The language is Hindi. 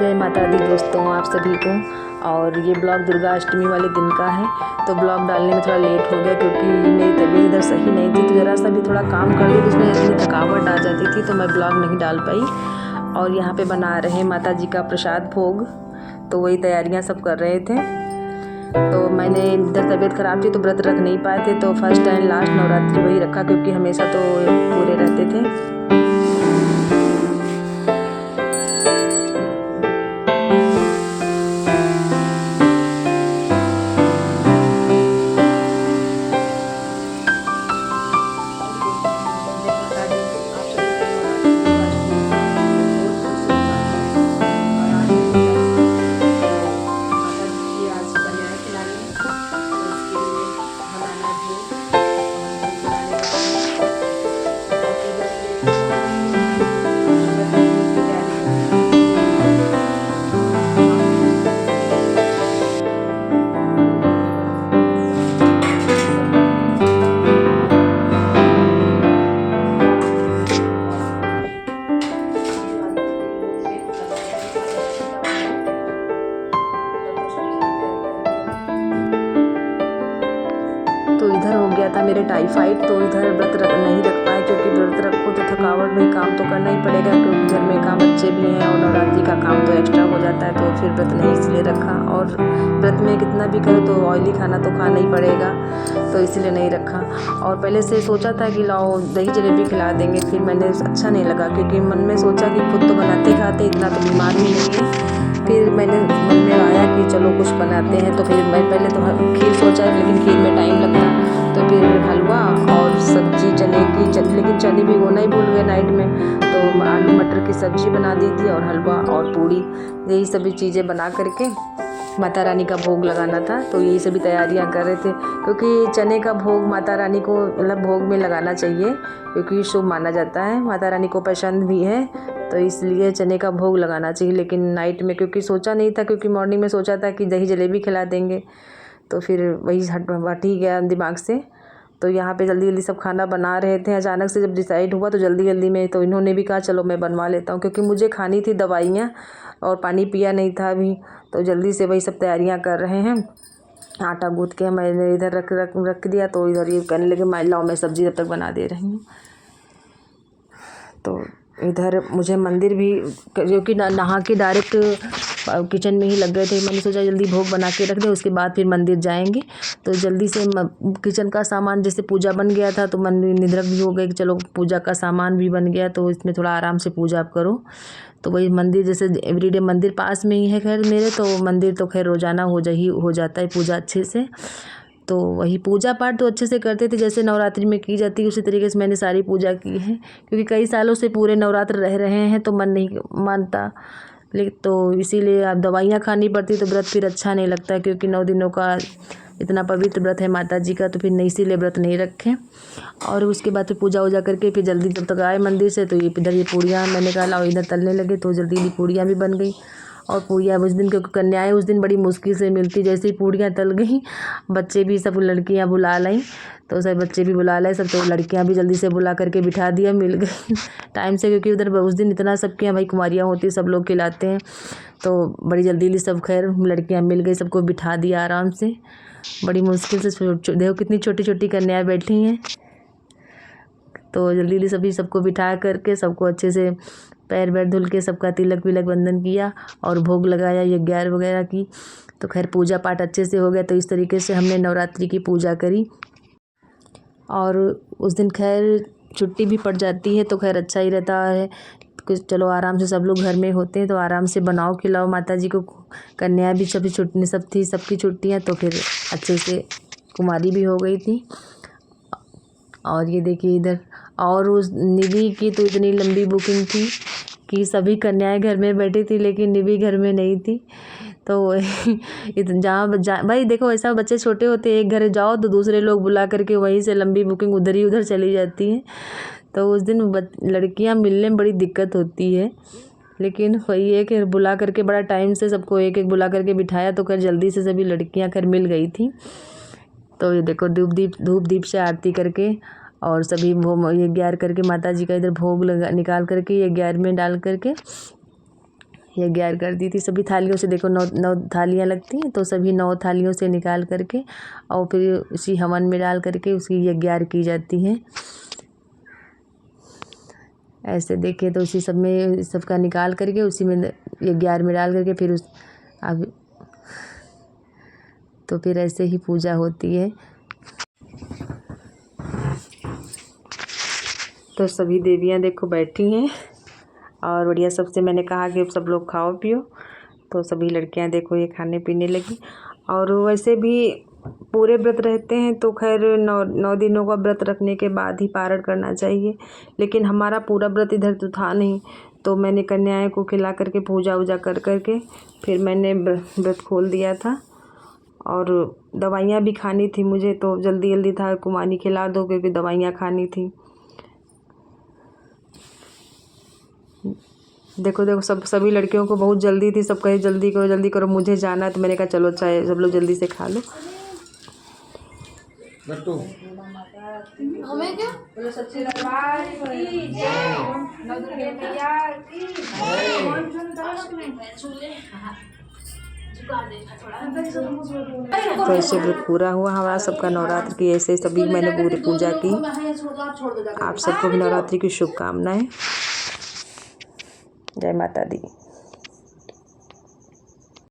जय माता दी दोस्तों, आप सभी को। और ये ब्लॉग दुर्गा अष्टमी वाले दिन का है, तो ब्लॉग डालने में थोड़ा लेट हो गया क्योंकि मेरी तबीयत इधर सही नहीं थी, तो ज़रा सा भी थोड़ा काम कर दी तो उसमें इतनी थकावट आ जाती थी, तो मैं ब्लॉग नहीं डाल पाई। और यहाँ पे बना रहे हैं माता जी का प्रसाद भोग, तो वही तैयारियाँ सब कर रहे थे। तो मैंने इधर तबीयत ख़राब थी तो व्रत रख नहीं पाए थे, तो फर्स्ट टाइम लास्ट नवरात्रि वही रखा क्योंकि हमेशा तो पूरे रहते थे। तो इधर हो गया था मेरे टाइफाइड, तो इधर व्रत नहीं रख पाए क्योंकि व्रत रखो तो थकावट में काम तो करना ही पड़ेगा क्योंकि घर में काम बच्चे भी हैं और नवरात्रि का काम तो एक्स्ट्रा हो जाता है, तो फिर व्रत नहीं इसलिए रखा। और व्रत में कितना भी करो तो ऑयली खाना तो खाना ही पड़ेगा, तो इसीलिए नहीं रखा। और पहले से सोचा था कि लाओ दही जलेबी खिला देंगे, फिर मैंने अच्छा नहीं लगा क्योंकि मन में सोचा कि खुद तो बनाते खाते इतना तो बीमार भी नहीं है। फिर मैंने मन में आया कि चलो कुछ बनाते हैं, तो फिर मैं पहले तो खीर सोचा लेकिन खीर में टाइम लगता, तो फिर हलवा और सब्जी चने की लेकिन चने भिगोना ही भूल गए नाइट में, तो आलू मटर की सब्जी बना दी थी और हलवा और पूड़ी, यही सभी चीज़ें बना करके माता रानी का भोग लगाना था। तो यही सभी तैयारियां कर रहे थे क्योंकि चने का भोग माता रानी को मतलब भोग में लगाना चाहिए क्योंकि शुभ माना जाता है, माता रानी को पसंद भी है, तो इसलिए चने का भोग लगाना चाहिए। लेकिन नाइट में क्योंकि सोचा नहीं था, क्योंकि मॉर्निंग में सोचा था कि दही जलेबी खिला देंगे, तो फिर वही हट ही गया दिमाग से। तो यहाँ पे जल्दी जल्दी सब खाना बना रहे थे, अचानक से जब डिसाइड हुआ तो जल्दी जल्दी में, तो इन्होंने भी कहा चलो मैं बनवा लेता हूँ क्योंकि मुझे खानी थी दवाइयाँ और पानी पिया नहीं था अभी, तो जल्दी से वही सब तैयारियाँ कर रहे हैं। आटा गूँथ के मैंने इधर रख दिया, तो इधर ये कहने लगे लाओ मैं सब्ज़ी जब तक बना दे रही हूँ। तो इधर मुझे मंदिर भी क्योंकि नहा के डायरेक्ट किचन में ही लग गए थे, मैंने सोचा जल्दी भोग बना के रख दें, उसके बाद फिर मंदिर जाएंगे। तो जल्दी से किचन का सामान जैसे पूजा बन गया था तो मन निद्रक भी हो गई कि चलो पूजा का सामान भी बन गया तो इसमें थोड़ा आराम से पूजा आप करो। तो वही मंदिर जैसे एवरीडे मंदिर पास में ही है खैर मेरे, तो मंदिर तो खैर रोज़ाना हो जाता है पूजा अच्छे से। तो वही पूजा पाठ तो अच्छे से करते थे जैसे नवरात्रि में की जाती है उसी तरीके से मैंने सारी पूजा की है क्योंकि कई सालों से पूरे नवरात्र रह रहे हैं तो मन नहीं मानता, लेकिन तो इसीलिए अब दवाइयाँ खानी पड़ती तो व्रत फिर अच्छा नहीं लगता क्योंकि 9 दिनों का इतना पवित्र व्रत है माता जी का, तो फिर नहीं इसीलिए व्रत नहीं रखें। और उसके बाद फिर पूजा वूजा करके फिर जल्दी जब तक आए मंदिर से तो ये इधर ये पूड़ियाँ मैंने कहा लाओ इधर तलने लगे, तो जल्दी जल्दी पूड़ियाँ भी बन गई। और पूड़ियाँ उस दिन क्योंकि कन्याएँ उस दिन बड़ी मुश्किल से मिलती, जैसे ही पूड़ियाँ तल गई बच्चे भी सब लड़कियाँ बुला लाई, तो सब बच्चे भी बुला लाए सब, तो लड़कियाँ भी जल्दी से बुला करके बिठा दिया, मिल गई टाइम से क्योंकि उधर उस दिन इतना सबके यहाँ भाई कुमारियाँ होती सब लोग खिलाते हैं, तो बड़ी जल्दी जल्दी सब खैर लड़कियाँ मिल गई, सबको बिठा दिया आराम से। बड़ी मुश्किल से देखो कितनी छोटी छोटी कन्याएँ बैठी हैं, तो जल्दी जल्दी सभी सबको बिठा करके सबको अच्छे से पैर वैर धुल के सबका तिलक विलक बंधन किया और भोग लगाया यज्ञ वगैरह की। तो खैर पूजा पाठ अच्छे से हो गया, तो इस तरीके से हमने नवरात्रि की पूजा करी। और उस दिन खैर छुट्टी भी पड़ जाती है तो खैर अच्छा ही रहता है, चलो आराम से सब लोग घर में होते हैं तो आराम से बनाओ खिलाओ माता जी को। कन्या भी सभी छुट्टी सब थी, सबकी छुट्टियाँ, तो फिर अच्छे से कुमारी भी हो गई थी। और ये देखिए इधर, और उस निधि की तो इतनी लंबी बुकिंग थी कि सभी कन्याएं घर में बैठी थी लेकिन निधि घर में नहीं थी। तो जहाँ भाई देखो ऐसा बच्चे छोटे होते एक घर जाओ तो दूसरे लोग बुला करके वहीं से लंबी बुकिंग उधर ही उधर चली जाती है, तो उस दिन लड़कियां मिलने में बड़ी दिक्कत होती है। लेकिन वही है कि बुला करके बड़ा टाइम से सबको एक एक बुला करके बिठाया तो खैर जल्दी से सभी लड़कियां खैर मिल गई थी। तो ये देखो धूप दीप से आरती करके और सभी वो ये ग्यार करके माता जी का इधर भोग निकाल करके ये ग्यार में डाल करके 11 कर दी थी। सभी थालियों से देखो 9 थालियाँ लगती हैं, तो सभी 9 थालियों से निकाल करके और फिर उसी हवन में डाल करके उसकी 11 की जाती हैं। ऐसे देखिए तो उसी सब में सबका निकाल करके उसी में 11 में डाल करके फिर अब तो फिर ऐसे ही पूजा होती है। तो सभी देवियाँ देखो बैठी हैं और बढ़िया सबसे मैंने कहा कि सब लोग खाओ पियो, तो सभी लड़कियां देखो ये खाने पीने लगी। और वैसे भी पूरे व्रत रहते हैं तो खैर 9 दिनों का व्रत रखने के बाद ही पारण करना चाहिए, लेकिन हमारा पूरा व्रत इधर तो था नहीं, तो मैंने कन्याएं को खिला करके पूजा वूजा कर करके फिर मैंने व्रत खोल दिया था। और दवाइयाँ भी खानी थी मुझे, तो जल्दी जल्दी था कुमानी खिला दो क्योंकि दवाइयाँ खानी थी। देखो देखो सभी लड़कियों को बहुत जल्दी थी, सब कहे जल्दी करो मुझे जाना है, तो मैंने कहा चलो अच्छा है सब लोग जल्दी से खा लो। हमें क्या तो ऐसे व्रत पूरा हुआ हमारा सबका नवरात्र की। ऐसे सभी मैंने पूरी पूजा की। आप सबको भी नवरात्रि की शुभकामनाएं। जय माता दी।